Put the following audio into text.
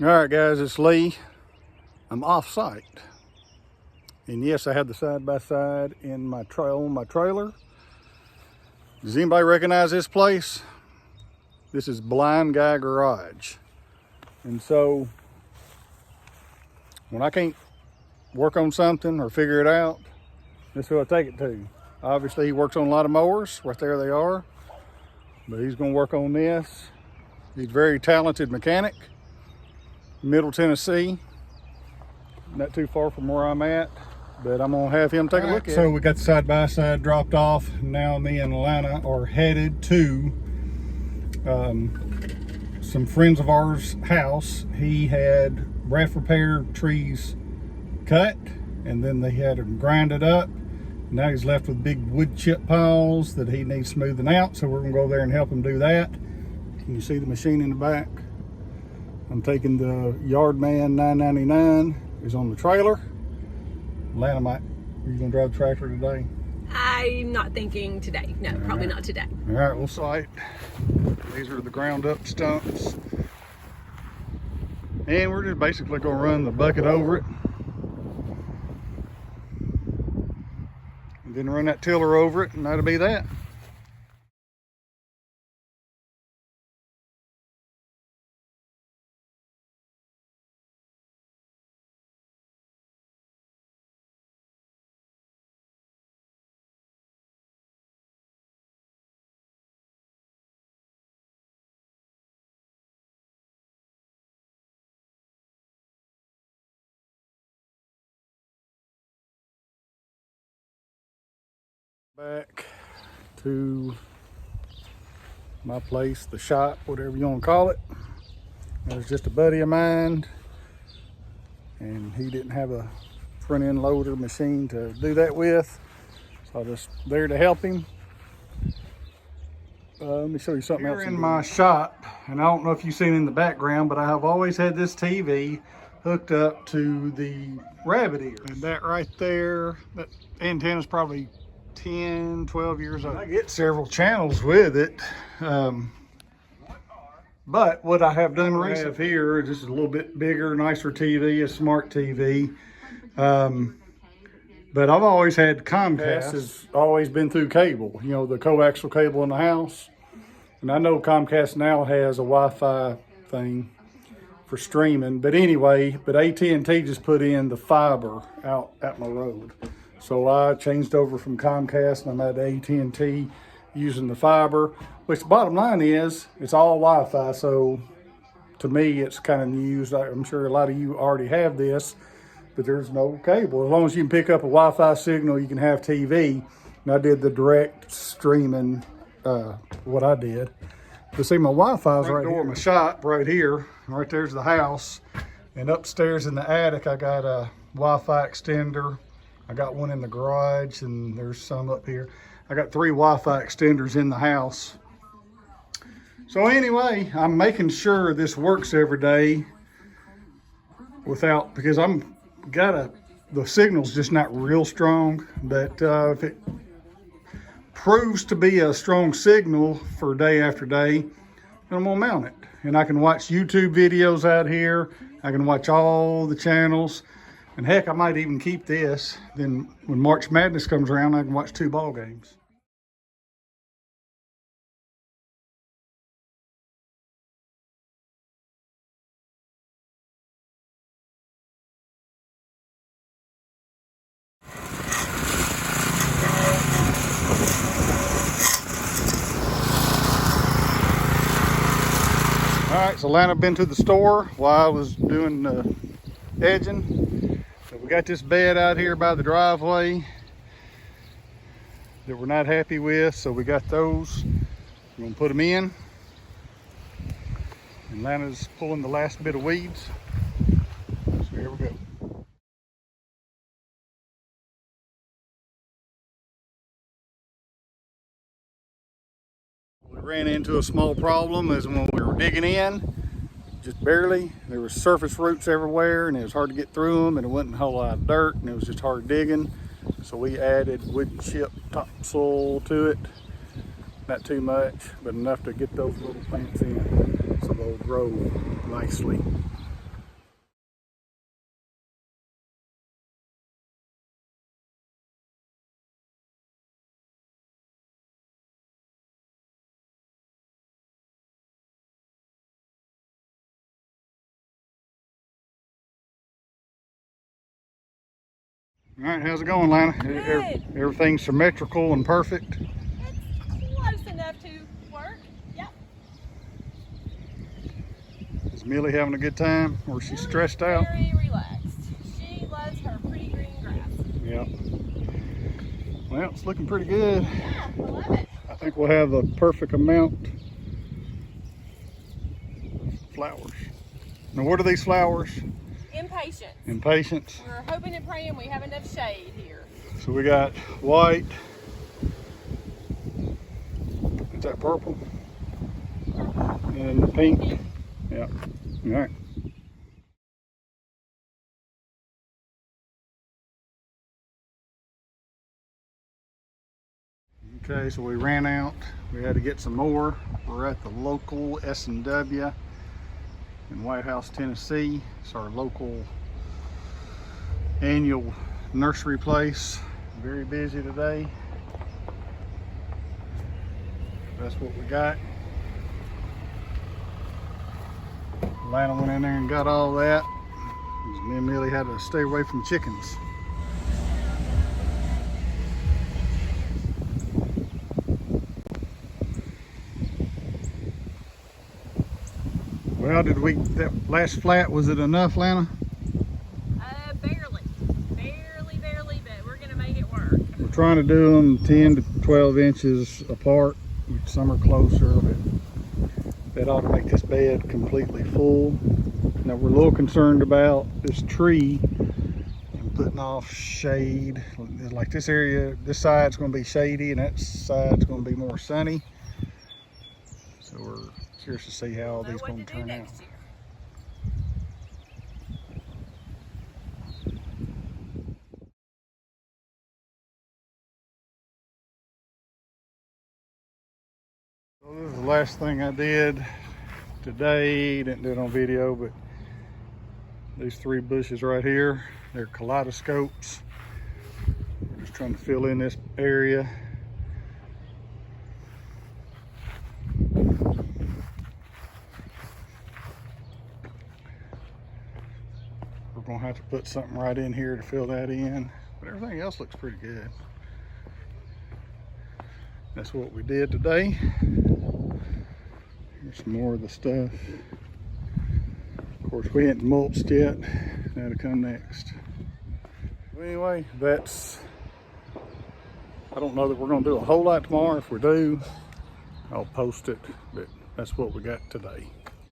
All right, guys, it's Lee. I'm off site. And yes, I have the side-by-side in my on my trailer. Does anybody recognize this place? This is Blind Guy Garage. And so when I can't work on something or figure it out, this is who I take it to. Obviously, he works on a lot of mowers. Right there they are. But he's going to work on this. He's a very talented mechanic. Middle Tennessee. Not too far from where I'm at. But I'm going to have him take a look at it. So we got the side-by-side dropped off. Now me and Lana are headed to some friends of ours' house. He had raft repair trees cut, and then they had them grinded up. Now he's left with big wood chip piles that he needs smoothing out, so we're gonna go there and help him do that. Can you see the machine in the back? I'm taking the YARDMAN 999. It's on the trailer. Lana, are you gonna drive the tractor today? I'm not thinking today. No, probably not today. All right, we'll sight. These are the ground up stumps. And we're just basically gonna run the bucket over it. And then run that tiller over it, and that'll be that. Back to my place, the shop, whatever you want to call it. There's just a buddy of mine, and he didn't have a front end loader machine to do that with, so I'm just there to help him. Let me show you something else. Here in my shop, and I don't know if you've seen in the background, but I have always had this TV hooked up to the rabbit ears. And that right there, that antenna's probably 10, 12 years old. I get several channels with it. But what I have done recently here, this is a little bit bigger, nicer TV, a smart TV. But I've always had Comcast. Has always been through cable, you know, the coaxial cable in the house. And I know Comcast now has a Wi-Fi thing for streaming. But anyway, but AT&T just put in the fiber out at my road. So I changed over from Comcast, and I'm at AT&T using the fiber, which the bottom line is it's all Wi-Fi. So to me, it's kind of news. I'm sure a lot of you already have this, but there's no cable. As long as you can pick up a Wi-Fi signal, you can have TV. And I did the direct streaming, what I did. But see, my Wi-Fi is right here. My shop right here. Right there's the house. And upstairs in the attic, I got a Wi-Fi extender. I got one in the garage, and there's some up here. I got 3 Wi-Fi extenders in the house. So anyway, I'm making sure this works every day because the signal's just not real strong. But if it proves to be a strong signal for day after day, then I'm gonna mount it. And I can watch YouTube videos out here. I can watch all the channels. And heck, I might even keep this. Then when March Madness comes around, I can watch 2 ball games. All right, so Lana been to the store while I was doing the edging. So we got this bed out here by the driveway that we're not happy with, so we got those. We're gonna put them in. And Lana's pulling the last bit of weeds. So here we go. We ran into a small problem as when we were digging in. Just barely. There was surface roots everywhere, and it was hard to get through them, and it wasn't a whole lot of dirt, and it was just hard digging. So we added wood chip topsoil to it. Not too much, but enough to get those little plants in so they'll grow nicely. All right, how's it going, Lana? Good. Everything's symmetrical and perfect. It's close enough to work. Yep. Is Millie having a good time, or is she stressed out? Very relaxed. She loves her pretty green grass. Yep. Well, it's looking pretty good. Yeah, I love it. I think we'll have the perfect amount of flowers. Now, what are these flowers? Impatience. Impatience. We're hoping and praying we have enough shade here. So we got white. Is that purple? And pink. Yeah. All right. Okay, so we ran out. We had to get some more. We're at the local S&W in White House, Tennessee. It's our local annual nursery place. Very busy today. That's what we got. Lana went in there and got all that. Me and Millie had to stay away from chickens. Well, that last flat, was it enough, Lana? Barely, but we're gonna make it work. We're trying to do them 10 to 12 inches apart. Some are closer, but that ought to make this bed completely full. Now we're a little concerned about this tree and putting off shade. Like this area, this side's gonna be shady and that side's gonna be more sunny. So we're curious to see how all these gonna turn out. So this is the last thing I did today. Didn't do it on video, but these 3 bushes right here, they're kaleidoscopes. We're just trying to fill in this area. We're gonna have to put something right in here to fill that in, but everything else looks pretty good. That's what we did today. Here's some more of the stuff. Of course, we hadn't mulched yet. That'll come next. Anyway, I don't know that we're gonna do a whole lot tomorrow. If we do, I'll post it, but that's what we got today.